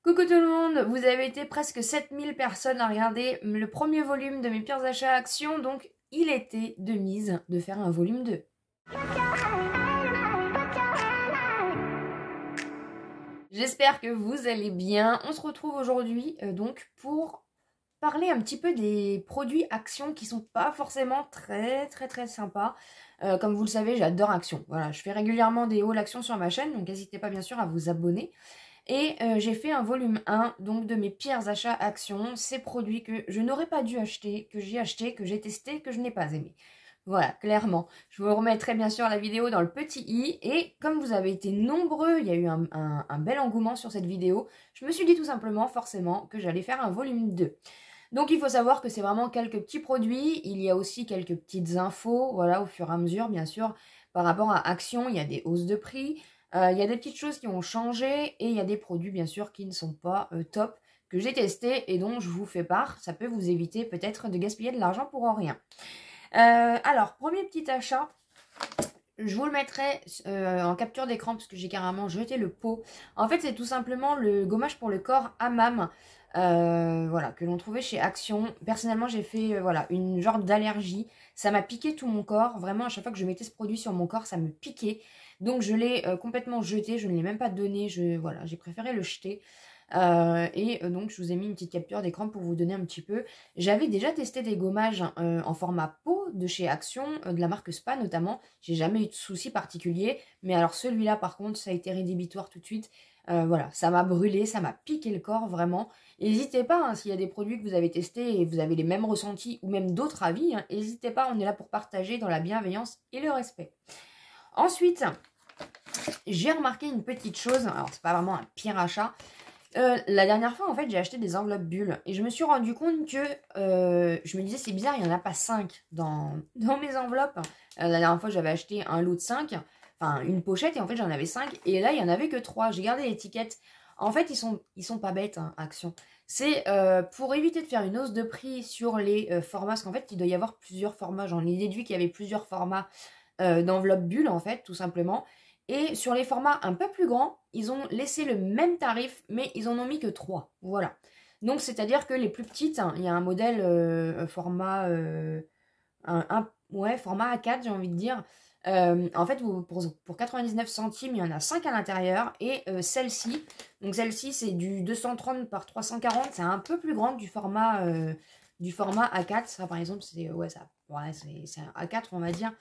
Coucou tout le monde, vous avez été presque 7000 personnes à regarder le premier volume de mes pires achats actions, donc il était de mise de faire un volume 2. J'espère que vous allez bien. On se retrouve aujourd'hui donc pour parler un petit peu des produits Action qui sont pas forcément très sympas. Comme vous le savez, j'adore Action. Voilà, je fais régulièrement des hauls Action sur ma chaîne, donc n'hésitez pas bien sûr à vous abonner. Et j'ai fait un volume 1 donc de mes pires achats Action, ces produits que je n'aurais pas dû acheter, que j'ai testé, que je n'ai pas aimé. Voilà, clairement. Je vous remettrai bien sûr la vidéo dans le petit i. Et comme vous avez été nombreux, il y a eu un bel engouement sur cette vidéo, je me suis dit tout simplement, forcément, que j'allais faire un volume 2. Donc il faut savoir que c'est vraiment quelques petits produits. Il y a aussi quelques petites infos, voilà, au fur et à mesure, bien sûr. Par rapport à Action, il y a des hausses de prix. Il y a des petites choses qui ont changé. Et il y a des produits, bien sûr, qui ne sont pas top, que j'ai testés et dont je vous fais part. Ça peut vous éviter peut-être de gaspiller de l'argent pour rien. Alors, premier petit achat, je vous le mettrai en capture d'écran parce que j'ai carrément jeté le pot. En fait, c'est tout simplement le gommage pour le corps Hammam, voilà, que l'on trouvait chez Action. Personnellement, j'ai fait voilà, une genre d'allergie. Ça m'a piqué tout mon corps. Vraiment, à chaque fois que je mettais ce produit sur mon corps, ça me piquait. Donc, je l'ai complètement jeté. Je ne l'ai même pas donné. Voilà, j'ai préféré le jeter. Donc je vous ai mis une petite capture d'écran pour vous donner un petit peu. J'avais déjà testé des gommages en format pot de chez Action, de la marque Spa notamment. J'ai jamais eu de soucis particuliers, mais alors celui-là par contre ça a été rédhibitoire tout de suite. Voilà, ça m'a brûlé, ça m'a piqué le corps vraiment. N'hésitez pas, hein, s'il y a des produits que vous avez testés et vous avez les mêmes ressentis ou même d'autres avis, n'hésitez pas, on est là pour partager dans la bienveillance et le respect. Ensuite, j'ai remarqué une petite chose, alors c'est pas vraiment un pire achat. La dernière fois, en fait, j'ai acheté des enveloppes bulles et je me suis rendu compte que je me disais, c'est bizarre, il n'y en a pas 5 dans mes enveloppes. La dernière fois, j'avais acheté un lot de 5, enfin une pochette, et en fait, j'en avais 5. Et là, il n'y en avait que 3. J'ai gardé l'étiquette. En fait, ils sont pas bêtes, hein, Action. C'est pour éviter de faire une hausse de prix sur les formats, parce qu'en fait, il doit y avoir plusieurs formats. J'en ai déduit qu'il y avait plusieurs formats d'enveloppes bulles, en fait, tout simplement. Et sur les formats un peu plus grands, ils ont laissé le même tarif, mais ils en ont mis que 3. Voilà. Donc, c'est-à-dire que les plus petites, hein, il y a un modèle format, format A4, j'ai envie de dire. En fait, pour 99 centimes, il y en a 5 à l'intérieur. Et celle-ci, donc celle-ci, c'est du 230 par 340. C'est un peu plus grande du format A4. Ça, par exemple, c'est c'est un A4, on va dire.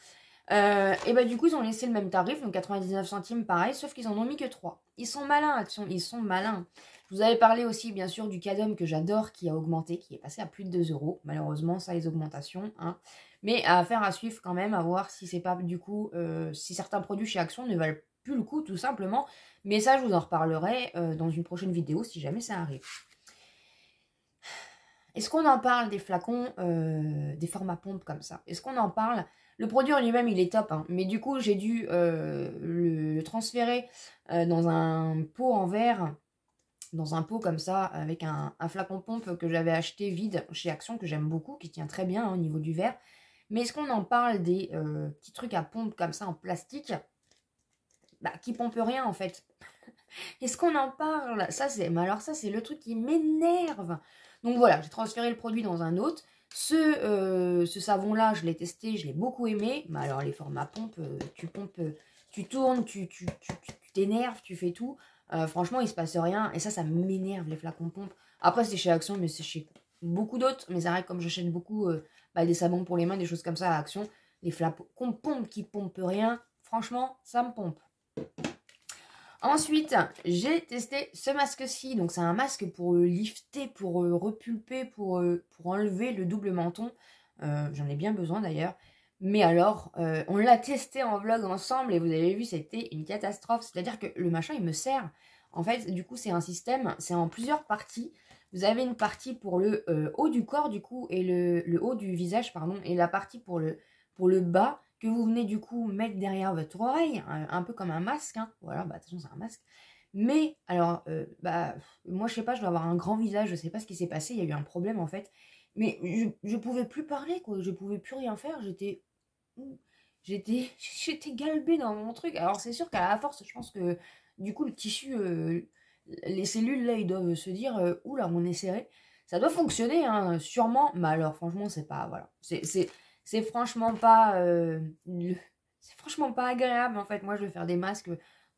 Et bah du coup ils ont laissé le même tarif, donc 99 centimes pareil, sauf qu'ils en ont mis que 3. Ils sont malins, Action, ils sont malins. Je vous avais parlé aussi bien sûr du Cadom que j'adore, qui a augmenté, qui est passé à plus de 2 €. Malheureusement ça les augmentations, hein. Mais à faire à suivre quand même, à voir si c'est pas du coup, si certains produits chez Action ne valent plus le coup tout simplement. Mais ça je vous en reparlerai dans une prochaine vidéo si jamais ça arrive. Est-ce qu'on en parle des flacons, des formats pompes comme ça? Est-ce qu'on en parle? Le produit en lui-même, il est top, hein, mais du coup, j'ai dû le transférer dans un pot en verre, dans un pot comme ça, avec un flacon pompe que j'avais acheté vide chez Action, que j'aime beaucoup, qui tient très bien hein, au niveau du verre. Mais est-ce qu'on en parle des petits trucs à pompe comme ça en plastique, bah, qui pompent rien en fait? Est-ce qu'on en parle? Alors ça, c'est le truc qui m'énerve. Donc voilà, j'ai transféré le produit dans un autre. Ce savon-là, je l'ai testé, je l'ai beaucoup aimé. Mais alors les formats pompes, tu pompes, tu tournes, tu t'énerves, tu fais tout. Franchement, il se passe rien. Et ça m'énerve, les flacons pompes. Après, c'est chez Action, mais c'est chez beaucoup d'autres. Mais c'est vrai que comme j'achète beaucoup des savons pour les mains, des choses comme ça à Action, les flacons pompes qui pompent rien, franchement, ça me pompe. Ensuite, j'ai testé ce masque-ci. Donc, c'est un masque pour lifter, pour repulper, pour enlever le double menton. J'en ai bien besoin d'ailleurs. Mais alors, on l'a testé en vlog ensemble et vous avez vu, c'était une catastrophe. C'est-à-dire que le machin, il me sert. En fait, du coup, c'est un système, c'est en plusieurs parties. Vous avez une partie pour le haut du corps, du coup, et le haut du visage, pardon, et la partie pour le bas, que vous venez du coup mettre derrière votre oreille, un peu comme un masque, hein. Voilà, bah de toute façon c'est un masque. Mais alors, moi je sais pas, je dois avoir un grand visage, je sais pas ce qui s'est passé, il y a eu un problème en fait. Mais je pouvais plus parler, quoi, je pouvais plus rien faire, j'étais galbée dans mon truc. Alors c'est sûr qu'à la force, je pense que du coup le tissu les cellules, là, ils doivent se dire, oula, on est serré. Ça doit fonctionner, hein, sûrement, mais alors, franchement, c'est pas, voilà. C'est franchement pas, c'est franchement pas agréable, en fait. Moi, je veux faire des masques,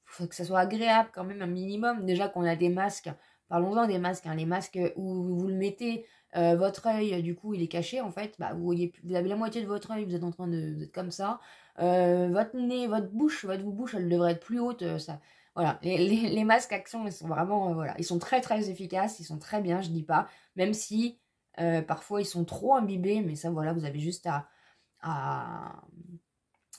faut que ça soit agréable quand même, un minimum. Déjà qu'on a des masques, parlons-en des masques, hein, les masques où vous le mettez, votre œil, du coup, il est caché, en fait. Bah, vous voyez, vous avez la moitié de votre œil, vous êtes en train de, vous êtes comme ça. Votre nez, votre bouche, elle devrait être plus haute, ça. Voilà, les masques Action, ils sont vraiment, voilà, ils sont très très efficaces, ils sont très bien, je dis pas, même si parfois ils sont trop imbibés, mais ça, voilà, vous avez juste à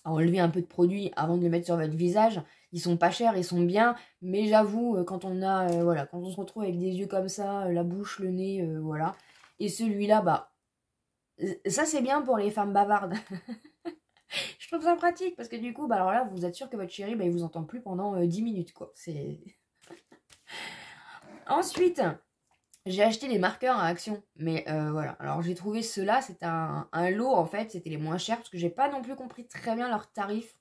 enlever un peu de produit avant de le mettre sur votre visage. Ils sont pas chers, ils sont bien, mais j'avoue, quand on a, voilà, quand on se retrouve avec des yeux comme ça, la bouche, le nez, voilà, et celui-là, bah, ça c'est bien pour les femmes bavardes. Je trouve ça pratique parce que du coup, bah alors là, vous êtes sûr que votre chéri, bah, il vous entend plus pendant 10 minutes, quoi. C'est... Ensuite, j'ai acheté des marqueurs à Action. Mais voilà, alors j'ai trouvé ceux-là, c'était un lot en fait, c'était les moins chers parce que j'ai pas non plus compris très bien leurs tarifs.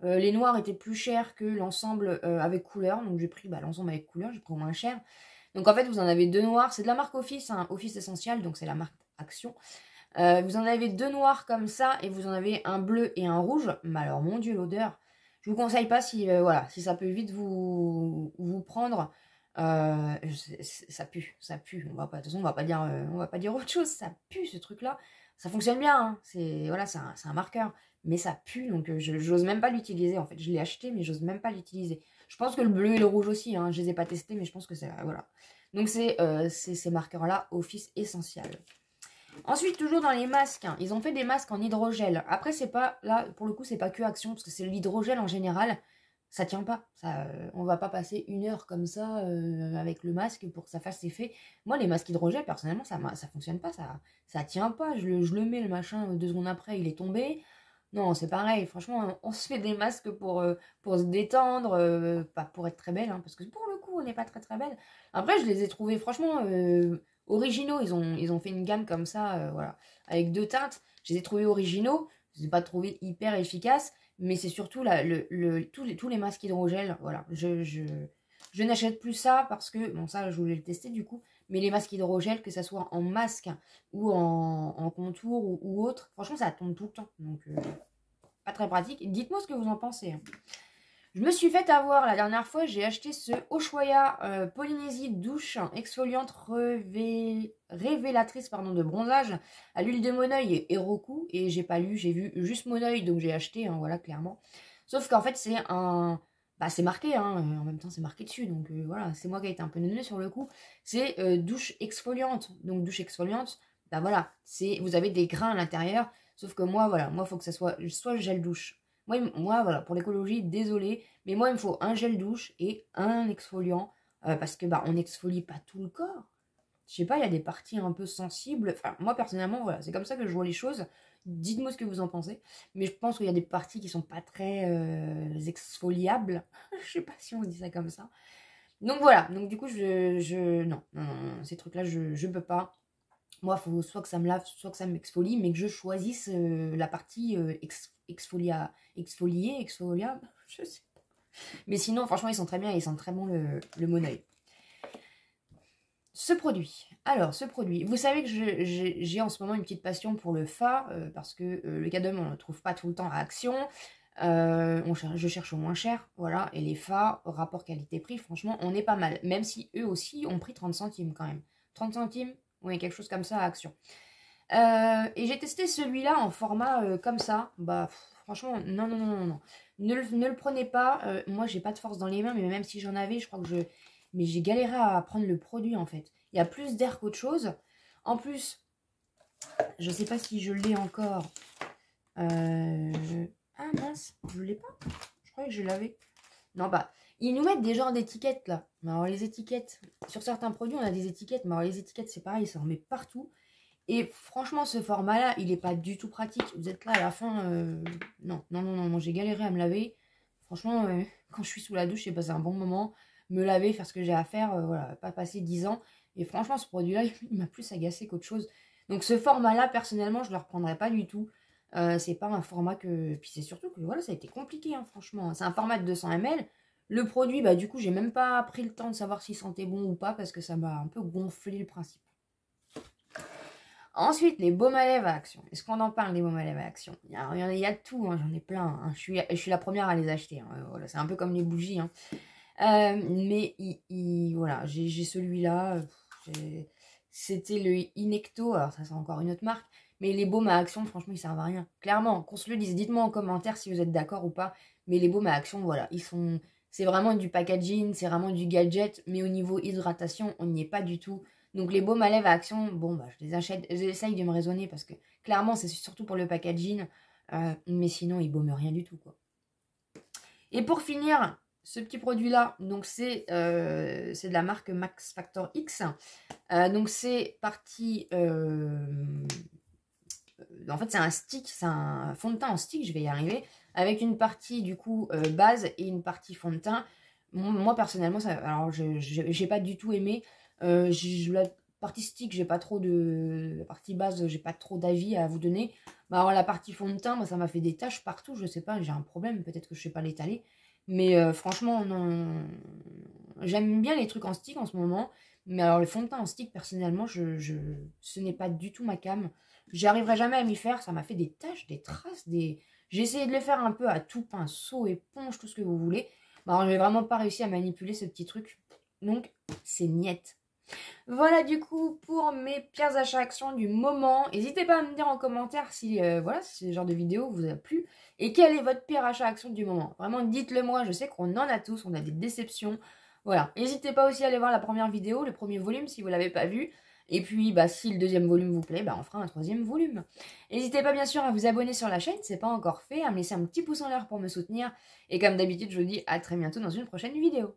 Les noirs étaient plus chers que l'ensemble avec couleur, donc j'ai pris l'ensemble avec couleur, j'ai pris au moins cher. Donc en fait, vous en avez deux noirs, c'est de la marque Office, hein, Office Essential, donc c'est la marque Action. Vous en avez deux noirs comme ça et vous en avez un bleu et un rouge. Mais alors mon dieu, l'odeur. Je vous conseille pas si voilà, si ça peut vite vous prendre. Ça pue, ça pue. On va pas, de toute façon, on va pas dire autre chose. Ça pue ce truc-là. Ça fonctionne bien, hein. C'est voilà, c'est un marqueur, mais ça pue donc j'ose même pas l'utiliser. En fait, je l'ai acheté, mais j'ose même pas l'utiliser. Je pense que le bleu et le rouge aussi, hein, je les ai pas testés, mais je pense que c'est voilà. Donc c'est ces marqueurs-là, Office Essential. Ensuite, toujours dans les masques, hein, ils ont fait des masques en hydrogel. Après, c'est pas, là, pour le coup, c'est pas que Action, parce que c'est l'hydrogel en général. Ça tient pas. Ça, on va pas passer une heure comme ça avec le masque pour que ça fasse effet. Moi, les masques hydrogel, personnellement, ça fonctionne pas. Ça tient pas. Je le mets, le machin, 2 secondes après, il est tombé. Non, c'est pareil. Franchement, on se fait des masques pour se détendre, pas pour être très belle, hein, parce que pour le coup, on n'est pas très très belle. Après, je les ai trouvés, franchement, originaux. Ils ont fait une gamme comme ça, voilà, avec 2 teintes. Je les ai trouvés originaux. Je les ai pas trouvés hyper efficaces, mais c'est surtout tous les masques hydrogel. Voilà, je n'achète plus ça parce que, bon, ça, je voulais le tester du coup, mais les masques hydrogel, que ça soit en masque ou en contour ou autre, franchement, ça tombe tout le temps. Donc, pas très pratique. Dites-moi ce que vous en pensez, hein. Je me suis fait avoir la dernière fois, j'ai acheté ce Ushuaïa Polynésie douche exfoliante révélatrice de bronzage à l'huile de Moneuil et Roku. Et j'ai pas lu, j'ai vu juste Moneuil, donc j'ai acheté, hein, voilà, clairement. Sauf qu'en fait, c'est un... Bah, c'est marqué, hein, en même temps, c'est marqué dessus. Donc voilà, c'est moi qui ai été un peu neuneu sur le coup. C'est douche exfoliante. Donc douche exfoliante, bah voilà, vous avez des grains à l'intérieur. Sauf que moi, voilà, moi, il faut que ça soit gel douche. Moi, voilà, pour l'écologie, désolé, mais moi, il me faut un gel douche et un exfoliant, parce que, bah, on n'exfolie pas tout le corps. Je sais pas, il y a des parties un peu sensibles. Enfin, moi, personnellement, voilà, c'est comme ça que je vois les choses. Dites-moi ce que vous en pensez. Mais je pense qu'il y a des parties qui sont pas très exfoliables. Je sais pas si on dit ça comme ça. Donc voilà, donc du coup, non, ces trucs-là, je peux pas. Moi, il faut soit que ça me lave, soit que ça m'exfolie, mais que je choisisse la partie exfoliable, je sais pas. Mais sinon, franchement, ils sont très bien et ils sentent très bon le Moneuil. Ce produit. Alors, ce produit. Vous savez que j'ai en ce moment une petite passion pour le Fa, parce que le cadmium, on ne le trouve pas tout le temps à Action. Je cherche au moins cher, voilà. Et les Fa, rapport qualité-prix, franchement, on est pas mal. Même si eux aussi ont pris 30 centimes quand même. 30 centimes, oui, quelque chose comme ça à Action. Et j'ai testé celui-là en format comme ça. Bah, franchement, non. Ne le prenez pas. Moi, j'ai pas de force dans les mains, mais même si j'en avais, je crois que mais j'ai galéré à prendre le produit, en fait. Il y a plus d'air qu'autre chose. En plus, je sais pas si je l'ai encore. Ah mince, je l'ai pas. Je croyais que je l'avais. Non, bah, ils nous mettent des genres d'étiquettes, là. Mais alors, les étiquettes, sur certains produits, on a des étiquettes. Mais alors, les étiquettes, c'est pareil, ça en met partout. Et franchement, ce format-là, il n'est pas du tout pratique. Vous êtes là à la fin, non, j'ai galéré à me laver. Franchement, quand je suis sous la douche, j'ai passé un bon moment. Me laver, faire ce que j'ai à faire, voilà, pas passer 10 ans. Et franchement, ce produit-là, il m'a plus agacé qu'autre chose. Donc ce format-là, personnellement, je ne le reprendrai pas du tout. C'est pas un format que... Puis c'est surtout que, voilà, ça a été compliqué, hein, franchement. C'est un format de 200 ml. Le produit, bah du coup, j'ai même pas pris le temps de savoir s'il sentait bon ou pas parce que ça m'a un peu gonflé le principe. Ensuite, les baumes à lèvres à action. Est-ce qu'on en parle des baumes à lèvres à action? Il y a de tout, hein, j'en ai plein. Hein. Je suis la première à les acheter. Hein. Voilà, c'est un peu comme les bougies. Hein. Mais voilà, j'ai celui-là. C'était le Inecto. Alors, ça, c'est encore une autre marque. Mais les baumes à action, franchement, ils servent à rien. Clairement, qu'on se le dise. Dites-moi en commentaire si vous êtes d'accord ou pas. Mais les baumes à action, voilà, ils sont. C'est vraiment du packaging, c'est vraiment du gadget. Mais au niveau hydratation, on n'y est pas du tout. Donc les baumes à lèvres à action, bon, bah, je les achète. J'essaye de me raisonner parce que clairement, c'est surtout pour le packaging. Mais sinon, ils baument rien du tout, quoi. Et pour finir, ce petit produit-là, donc c'est de la marque Max Factor X. Donc c'est parti... en fait, c'est un stick, c'est un fond de teint en stick, je vais y arriver, avec une partie du coup base et une partie fond de teint. Moi personnellement, ça, alors j'ai pas du tout aimé. La partie stick, j'ai pas trop de. La partie base, j'ai pas trop d'avis à vous donner. Bah, alors la partie fond de teint, moi, ça m'a fait des taches partout, je sais pas, j'ai un problème, peut-être que je sais pas l'étaler. Mais franchement, non. J'aime bien les trucs en stick en ce moment. Mais alors, le fond de teint en stick, personnellement, ce n'est pas du tout ma came. J'arriverai jamais à m'y faire. Ça m'a fait des taches, des traces, des. J'ai essayé de le faire un peu à tout pinceau, éponge, tout ce que vous voulez. Bah, alors, j'ai vraiment pas réussi à manipuler ce petit truc. Donc, c'est niette. Voilà du coup pour mes pires achats actions du moment. N'hésitez pas à me dire en commentaire si voilà, si ce genre de vidéo vous a plu. Et quel est votre pire achat action du moment. Vraiment dites-le moi, je sais qu'on en a tous, on a des déceptions. Voilà, n'hésitez pas aussi à aller voir la première vidéo, le premier volume si vous ne l'avez pas vu. Et puis bah, si le deuxième volume vous plaît, bah, on fera un troisième volume. N'hésitez pas bien sûr à vous abonner sur la chaîne, c'est pas encore fait, à me laisser un petit pouce en l'air pour me soutenir. Et comme d'habitude, je vous dis à très bientôt dans une prochaine vidéo.